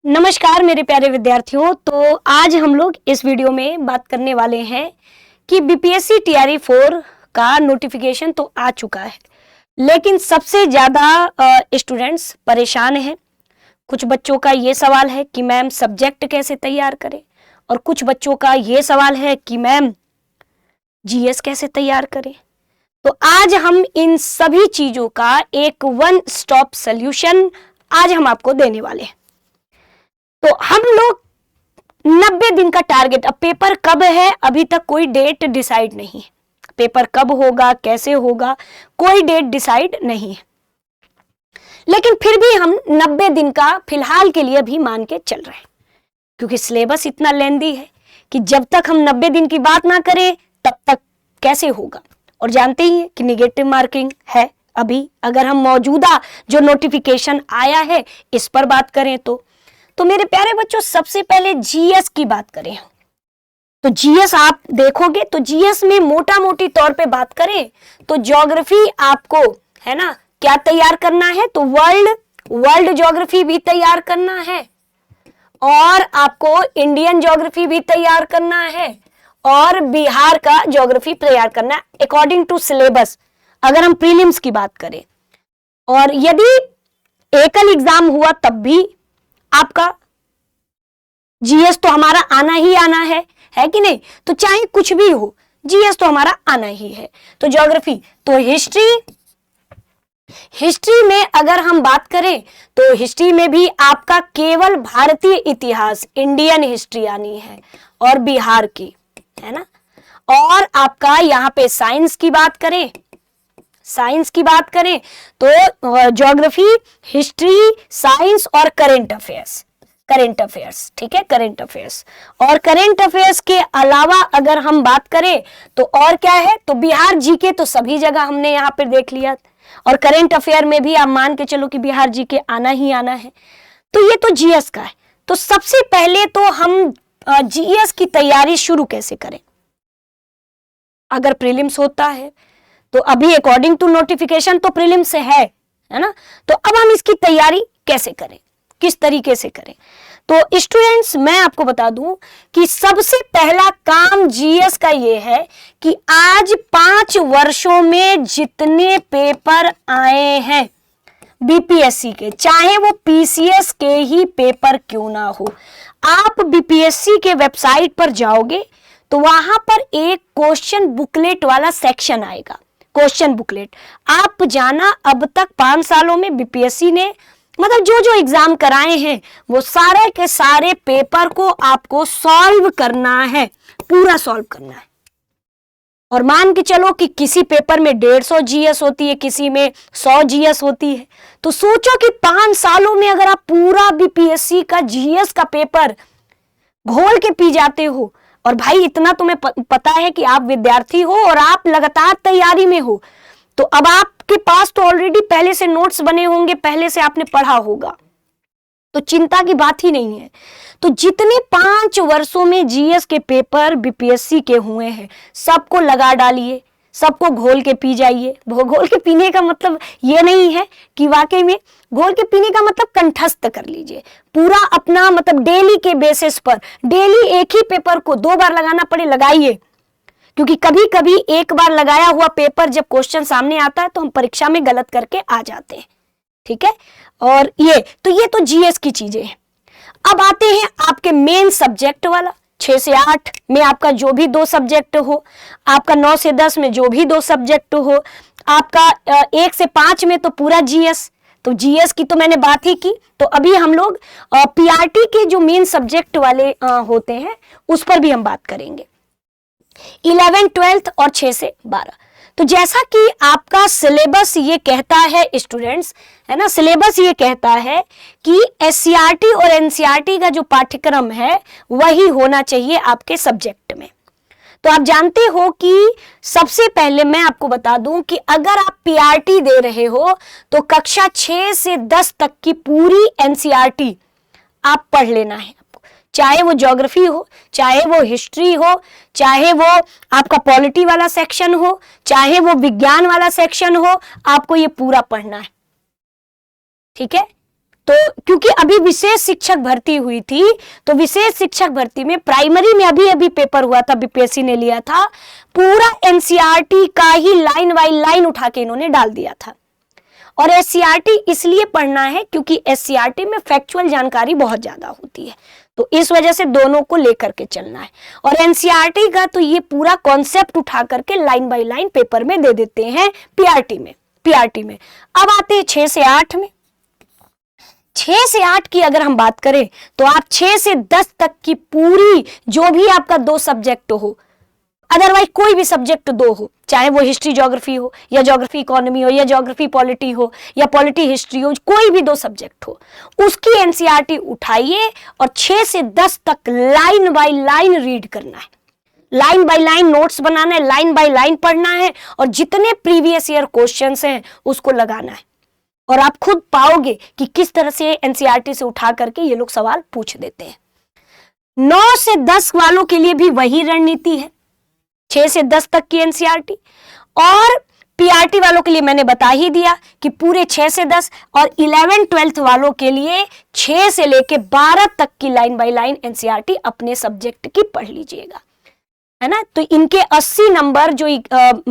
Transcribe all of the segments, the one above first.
नमस्कार मेरे प्यारे विद्यार्थियों। तो आज हम लोग इस वीडियो में बात करने वाले हैं कि बीपीएससी टीआरई 4 का नोटिफिकेशन तो आ चुका है, लेकिन सबसे ज़्यादा स्टूडेंट्स परेशान हैं। कुछ बच्चों का ये सवाल है कि मैम सब्जेक्ट कैसे तैयार करें, और कुछ बच्चों का ये सवाल है कि मैम जीएस कैसे तैयार करें। तो आज हम इन सभी चीज़ों का एक वन स्टॉप सल्यूशन आज हम आपको देने वाले हैं। तो हम लोग 90 दिन का टारगेट, अब पेपर कब है अभी तक कोई डेट डिसाइड नहीं है। पेपर कब होगा, कैसे होगा, कोई डेट डिसाइड नहीं है, लेकिन फिर भी हम 90 दिन का फिलहाल के लिए भी मान के चल रहे हैं, क्योंकि सिलेबस इतना लेंदी है कि जब तक हम 90 दिन की बात ना करें तब तक कैसे होगा। और जानते ही हैं कि निगेटिव मार्किंग है। अभी अगर हम मौजूदा जो नोटिफिकेशन आया है इस पर बात करें तो मेरे प्यारे बच्चों, सबसे पहले जीएस की बात करें तो जीएस आप देखोगे तो जीएस में मोटा मोटी तौर पे बात करें तो ज्योग्राफी आपको है ना क्या तैयार करना है, तो वर्ल्ड ज्योग्राफी भी तैयार करना है, और आपको इंडियन ज्योग्राफी भी तैयार करना है, और बिहार का ज्योग्राफी तैयार करना है अकॉर्डिंग टू सिलेबस, अगर हम प्रीलिम्स की बात करें। और यदि एकल एग्जाम हुआ तब भी आपका जीएस तो हमारा आना ही आना है कि नहीं। तो चाहे कुछ भी हो जीएस तो हमारा आना ही है। तो ज्योग्राफी, तो हिस्ट्री में अगर हम बात करें तो हिस्ट्री में भी आपका केवल भारतीय इतिहास इंडियन हिस्ट्री आनी है, और बिहार की, है ना। और आपका यहाँ पे साइंस की बात करें तो ज्योग्राफी, हिस्ट्री, साइंस और करंट अफेयर्स, ठीक है, करंट अफेयर्स। और करंट अफेयर्स के अलावा अगर हम बात करें तो और क्या है, तो बिहार जीके तो सभी जगह हमने यहाँ पे देख लिया, और करंट अफेयर में भी आप मान के चलो कि बिहार जीके आना ही आना है। तो ये तो जीएस का है। तो सबसे पहले तो हम जीएस की तैयारी शुरू कैसे करें। अगर प्रीलिम्स होता है तो अभी अकॉर्डिंग टू नोटिफिकेशन तो प्रीलिम्स से है ना। तो अब हम इसकी तैयारी कैसे करें, किस तरीके से करें। तो स्टूडेंट्स, मैं आपको बता दूं कि सबसे पहला काम जीएस का ये है कि आज 5 वर्षों में जितने पेपर आए हैं बीपीएससी के, चाहे वो पीसीएस के ही पेपर क्यों ना हो, आप बीपीएससी के वेबसाइट पर जाओगे तो वहां पर एक क्वेश्चन बुकलेट वाला सेक्शन आएगा। क्वेश्चन बुकलेट आप जाना, अब तक 5 सालों में बीपीएससी ने मतलब जो जो एग्जाम कराए हैं वो सारे के सारे पेपर को आपको सॉल्व करना है, पूरा सॉल्व करना है। और मान के चलो कि किसी पेपर में 150 जीएस होती है, किसी में 100 जीएस होती है। तो सोचो कि 5 सालों में अगर आप पूरा बीपीएससी का जीएस का पेपर घोल के पी जाते हो, और भाई इतना तुम्हें पता है कि आप विद्यार्थी हो और आप लगातार तैयारी में हो, तो अब आपके पास तो ऑलरेडी पहले से नोट्स बने होंगे, पहले से आपने पढ़ा होगा, तो चिंता की बात ही नहीं है। तो जितने 5 वर्षों में जीएस के पेपर बीपीएससी के हुए हैं सबको लगा डालिए, सबको घोल के पी जाइए। घोल के पीने का मतलब ये नहीं है कि वाकई में घोल के पीने का मतलब कंठस्थ कर लीजिए पूरा अपना, मतलब डेली के बेसिस पर, डेली एक ही पेपर को 2 बार लगाना पड़े लगाइए, क्योंकि कभी कभी एक बार लगाया हुआ पेपर जब क्वेश्चन सामने आता है तो हम परीक्षा में गलत करके आ जाते हैं, ठीक है। और ये तो जीएस की चीजें हैं। अब आते हैं आपके मेन सब्जेक्ट वाला। 6 से 8 में आपका जो भी 2 सब्जेक्ट हो, आपका 9 से 10 में जो भी 2 सब्जेक्ट हो, आपका 1 से 5 में तो पूरा जीएस। तो जीएस की तो मैंने बात ही की। तो अभी हम लोग पीआरटी के जो मेन सब्जेक्ट वाले होते हैं उस पर भी हम बात करेंगे, 11, 12 और 6 से 12। तो जैसा कि आपका सिलेबस ये कहता है स्टूडेंट्स, है ना, सिलेबस ये कहता है कि एससीईआरटी और एनसीईआरटी का जो पाठ्यक्रम है वही होना चाहिए आपके सब्जेक्ट में। तो आप जानते हो कि सबसे पहले मैं आपको बता दूं कि अगर आप पीआरटी दे रहे हो तो कक्षा 6 से 10 तक की पूरी एनसीईआरटी आप पढ़ लेना है, चाहे वो ज्योग्राफी हो, चाहे वो हिस्ट्री हो, चाहे वो आपका पॉलिटी वाला सेक्शन हो, चाहे वो विज्ञान वाला सेक्शन हो, आपको ये पूरा पढ़ना है, ठीक है। तो क्योंकि अभी विशेष शिक्षक भर्ती हुई थी, तो विशेष शिक्षक भर्ती में प्राइमरी में अभी अभी पेपर हुआ था, बीपीएससी ने लिया था, पूरा एनसीईआरटी का ही लाइन बाय लाइन उठा के इन्होंने डाल दिया था। और एससीईआरटी इसलिए पढ़ना है क्योंकि एससीईआरटी में फैक्चुअल जानकारी बहुत ज्यादा होती है, तो इस वजह से दोनों को लेकर के चलना है। और एनसीईआरटी का तो ये पूरा कॉन्सेप्ट उठा करके लाइन बाय लाइन पेपर में दे देते हैं पीआरटी में। अब आते हैं 6 से 8 में। 6 से 8 की अगर हम बात करें तो आप 6 से 10 तक की पूरी जो भी आपका 2 सब्जेक्ट हो, अदरवाइज कोई भी सब्जेक्ट 2 हो, चाहे वो हिस्ट्री ज्योग्राफी हो या ज्योग्राफी इकोनॉमी हो या ज्योग्राफी पॉलिटी हो या पॉलिटी हिस्ट्री हो, कोई भी 2 सब्जेक्ट हो, उसकी एनसीईआरटी उठाइए और 6 से 10 तक लाइन बाय लाइन रीड करना है, लाइन बाय लाइन नोट्स बनाना है, लाइन बाय लाइन पढ़ना है और जितने प्रीवियस ईयर क्वेश्चंस हैं उसको लगाना है। और आप खुद पाओगे कि किस तरह से एनसीईआरटी से उठा करके ये लोग सवाल पूछ देते हैं। 9 से 10 वालों के लिए भी वही रणनीति है, 6 से 10 तक की एनसीईआरटी। और पीआरटी वालों के लिए मैंने बता ही दिया कि पूरे 6 से 10, और 11-12 वालों के लिए 6 से लेके 12 तक की लाइन बाय लाइन एनसीईआरटी अपने सब्जेक्ट की पढ़ लीजिएगा, है ना। तो इनके 80 नंबर जो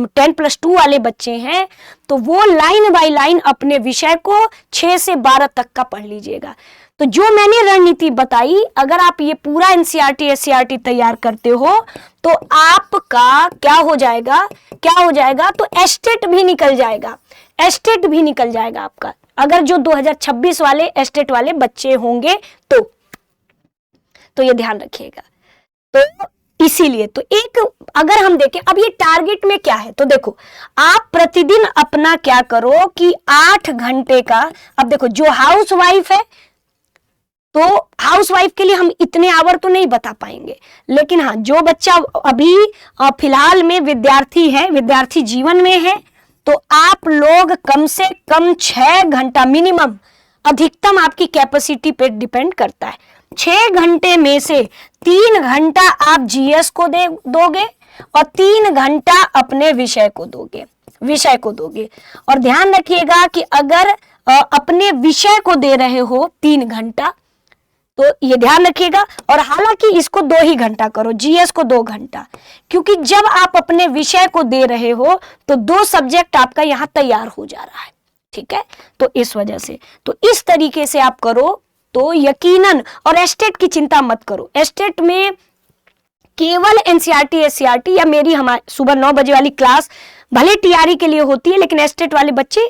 10+2 वाले बच्चे हैं, तो वो लाइन बाय लाइन अपने विषय को 6 से 12 तक का पढ़ लीजिएगा। तो जो मैंने रणनीति बताई, अगर आप ये पूरा एनसीईआरटी एससीईआरटी तैयार करते हो तो आपका क्या हो जाएगा, तो एस्टेट भी निकल जाएगा आपका, अगर जो 2026 वाले एस्टेट वाले बच्चे होंगे तो ये ध्यान रखिएगा। तो इसीलिए तो एक अगर हम देखें अब ये टारगेट में क्या है, तो देखो आप प्रतिदिन अपना क्या करो कि 8 घंटे का, अब देखो जो हाउस वाइफ है तो हाउस वाइफ के लिए हम इतने आवर तो नहीं बता पाएंगे, लेकिन हाँ जो बच्चा अभी फिलहाल में विद्यार्थी जीवन में है, तो आप लोग कम से कम 6 घंटा मिनिमम, अधिकतम आपकी कैपेसिटी पे डिपेंड करता है, 6 घंटे में से 3 घंटा आप जीएस को दोगे और 3 घंटा अपने विषय को दोगे। और ध्यान रखिएगा कि अगर अपने विषय को दे रहे हो 3 घंटा, तो ये ध्यान रखिएगा, और हालांकि इसको 2 ही घंटा करो, जीएस को 2 घंटा, क्योंकि जब आप अपने विषय को दे रहे हो तो 2 सब्जेक्ट आपका यहाँ तैयार हो जा रहा है, ठीक है। तो इस वजह से तो इस तरीके से आप करो तो यकीनन, और एस्टेट की चिंता मत करो, एस्टेट में केवल एनसीईआरटी एससीईआरटी या मेरी हमारी सुबह 9 बजे वाली क्लास भले टीआरई के लिए होती है, लेकिन एस्टेट वाले बच्चे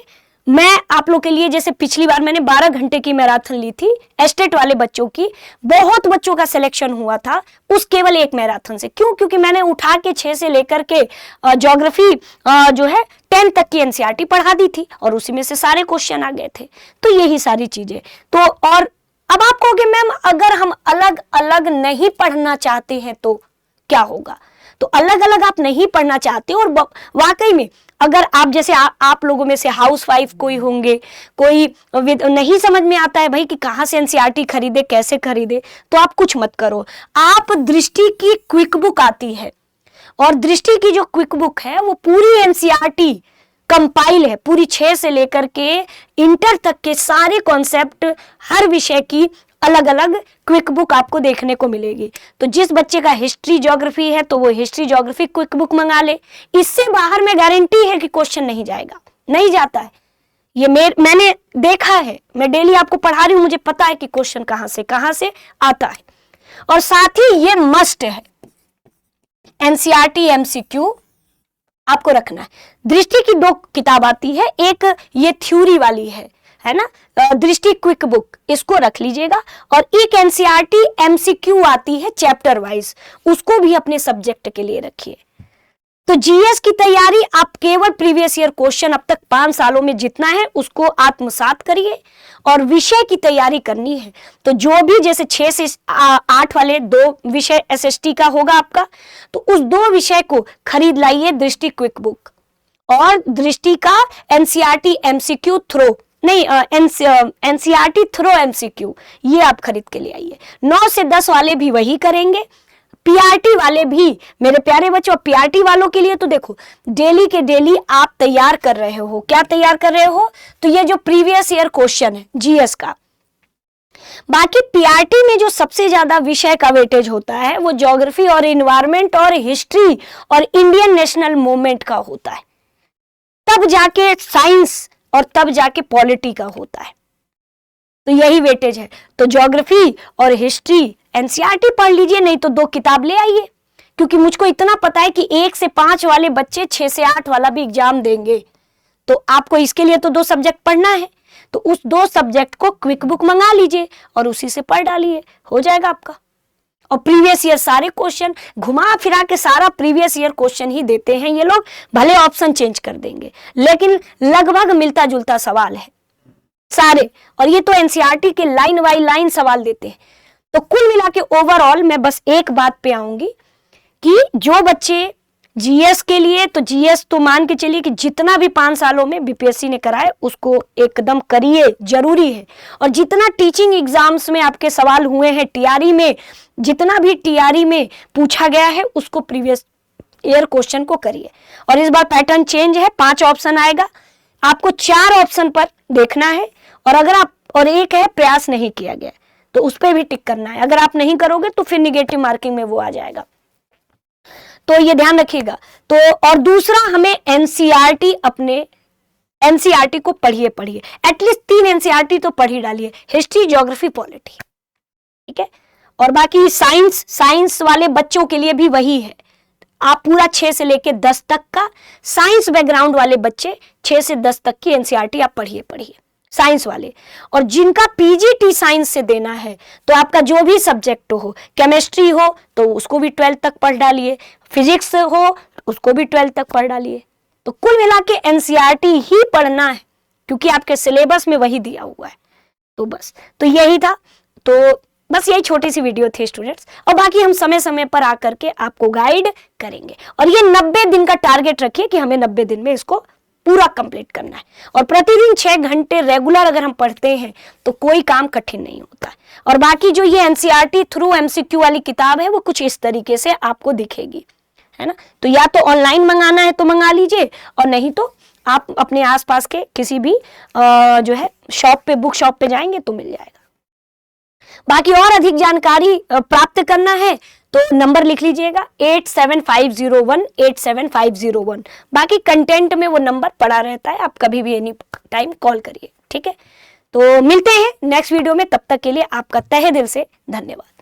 मैं आप लोग के लिए, जैसे पिछली बार मैंने 12 घंटे की मैराथन ली थी एस्टेट वाले बच्चों की, बहुत बच्चों का सिलेक्शन हुआ था उस केवल एक मैराथन से। क्यों? क्योंकि मैंने उठा के 6 से लेकर के ज्योग्राफी जो है 10 तक की एनसीईआरटी पढ़ा दी थी और उसी में से सारे क्वेश्चन आ गए थे। तो यही सारी चीजें। तो और अब आप कहोगे मैम अगर हम अलग अलग नहीं पढ़ना चाहते हैं तो क्या होगा? तो अलग अलग आप नहीं पढ़ना चाहते और वाकई में अगर आप जैसे आप लोगों में से हाउस वाइफ कोई होंगे, कोई नहीं समझ में आता है भाई कि कहाँ से एनसीईआरटी खरीदे, कैसे खरीदे, तो आप कुछ मत करो। आप दृष्टि की क्विक बुक आती है और दृष्टि की जो क्विक बुक है वो पूरी एनसीईआरटी कंपाइल है, पूरी 6 से लेकर के इंटर तक के सारे कॉन्सेप्ट हर विषय की अलग अलग क्विक बुक आपको देखने को मिलेगी। तो जिस बच्चे का हिस्ट्री ज्योग्राफी है तो वो हिस्ट्री ज्योग्राफी क्विक बुक मंगा ले। इससे बाहर में गारंटी है कि क्वेश्चन नहीं जाएगा, नहीं जाता है। ये मैंने देखा है, मैं डेली आपको पढ़ा रही हूं, मुझे पता है कि क्वेश्चन कहां से आता है। और साथ ही ये मस्ट है, एनसीईआरटी एमसीक्यू आपको रखना है। दृष्टि की 2 किताब आती है, एक ये थ्योरी वाली है ना, दृष्टि क्विक बुक, इसको रख लीजिएगा। और एक एनसीईआरटी एमसीक्यू आती है चैप्टर वाइज, उसको भी अपने सब्जेक्ट के लिए रखिए। तो जीएस की तैयारी आप केवल प्रीवियस ईयर क्वेश्चन अब तक 5 सालों में जितना है उसको आत्मसात करिए और विषय की तैयारी करनी है। तो जो भी जैसे 6 से 8 वाले 2 विषय एसएसटी का होगा आपका, तो उस 2 विषय को खरीद लाइए दृष्टि क्विक बुक और दृष्टि का एनसीईआरटी एमसीक्यू थ्रो नहीं एनसीईआरटी थ्रो एमसीक्यू, ये आप खरीद के ले आइए। 9 से 10 वाले भी वही करेंगे, पीआरटी वाले भी मेरे प्यारे बच्चों। पीआरटी वालों के लिए तो देखो डेली के डेली आप तैयार कर रहे हो, क्या तैयार कर रहे हो? तो ये जो प्रीवियस ईयर क्वेश्चन है जीएस का, बाकी पीआरटी में जो सबसे ज्यादा विषय का वेटेज होता है वो ज्योग्राफी और इन्वायरमेंट और हिस्ट्री और इंडियन नेशनल मूवमेंट का होता है, तब जाके साइंस और तब जाके पॉलिटी का होता है। तो यही वेटेज है। तो ज्योग्राफी और हिस्ट्री एनसीईआरटी पढ़ लीजिए, नहीं तो 2 किताब ले आइए, क्योंकि मुझको इतना पता है कि 1 से 5 वाले बच्चे 6 से 8 वाला भी एग्जाम देंगे, तो आपको इसके लिए तो 2 सब्जेक्ट पढ़ना है, तो उस 2 सब्जेक्ट को क्विक बुक मंगा लीजिए और उसी से पढ़ डालिए, हो जाएगा आपका। और प्रीवियस ईयर सारे क्वेश्चन घुमा फिरा के सारा प्रीवियस ईयर क्वेश्चन ही देते हैं ये लोग, भले ऑप्शन चेंज कर देंगे लेकिन लगभग मिलता जुलता सवाल है सारे। और ये तो एनसीईआरटी के लाइन बाय लाइन सवाल देते हैं। तो कुल मिला के ओवरऑल मैं बस एक बात पे आऊंगी कि जो बच्चे जीएस के लिए, तो जीएस तो मान के चलिए कि जितना भी 5 सालों में बीपीएससी ने कराए उसको एकदम करिए, जरूरी है। और जितना टीचिंग एग्जाम्स में आपके सवाल हुए हैं, टीआरई में जितना भी टीआरई में पूछा गया है उसको प्रीवियस ईयर क्वेश्चन को करिए। और इस बार पैटर्न चेंज है, 5 ऑप्शन आएगा, आपको 4 ऑप्शन पर देखना है, और अगर आप, और एक है प्रयास नहीं किया गया तो उस पर भी टिक करना है। अगर आप नहीं करोगे तो फिर निगेटिव मार्किंग में वो आ जाएगा, तो ये ध्यान रखिएगा। तो और दूसरा, हमें एनसीईआरटी, अपने एनसीईआरटी को पढ़िए एटलीस्ट 3 एनसीईआरटी तो पढ़ ही डालिए, हिस्ट्री, ज्योग्राफी, पॉलिटी, ठीक है। और बाकी साइंस वाले बच्चों के लिए भी वही है, आप पूरा 6 से लेके 10 तक का साइंस बैकग्राउंड वाले बच्चे 6 से 10 तक की एनसीईआरटी आप पढ़िए साइंस वाले। और जिनका पीजीटी साइंस से देना है तो आपका जो भी सब्जेक्ट हो, केमिस्ट्री हो तो उसको भी 12 तक पढ़ डालिए, फिजिक्स हो उसको भी 12 तक पढ़ डालिए। तो कुल मिला के एनसीईआरटी ही पढ़ना है क्योंकि आपके सिलेबस में वही दिया हुआ है। तो बस, तो यही था। तो बस यही छोटी सी वीडियो थी स्टूडेंट्स, और बाकी हम समय समय पर आकर के आपको गाइड करेंगे। और ये 90 दिन का टारगेट रखिए कि हमें 90 दिन में इसको पूरा कंप्लीट करना है। और प्रतिदिन 6 घंटे रेगुलर अगर हम पढ़ते हैं तो कोई काम कठिन नहीं होता है। और बाकी जो ये एनसीईआरटी थ्रू एमसीक्यू वाली किताब है वो कुछ इस तरीके से आपको दिखेगी, है ना। तो या तो ऑनलाइन मंगाना है तो मंगा लीजिए, और नहीं तो आप अपने आसपास के किसी भी जो है शॉप पे, बुक शॉप पे जाएंगे तो मिल जाएगा। बाकी और अधिक जानकारी प्राप्त करना है तो नंबर लिख लीजिएगा 8750187501। बाकी कंटेंट में वो नंबर पड़ा रहता है, आप कभी भी एनी टाइम कॉल करिए, ठीक है। तो मिलते हैं नेक्स्ट वीडियो में, तब तक के लिए आपका तहे दिल से धन्यवाद।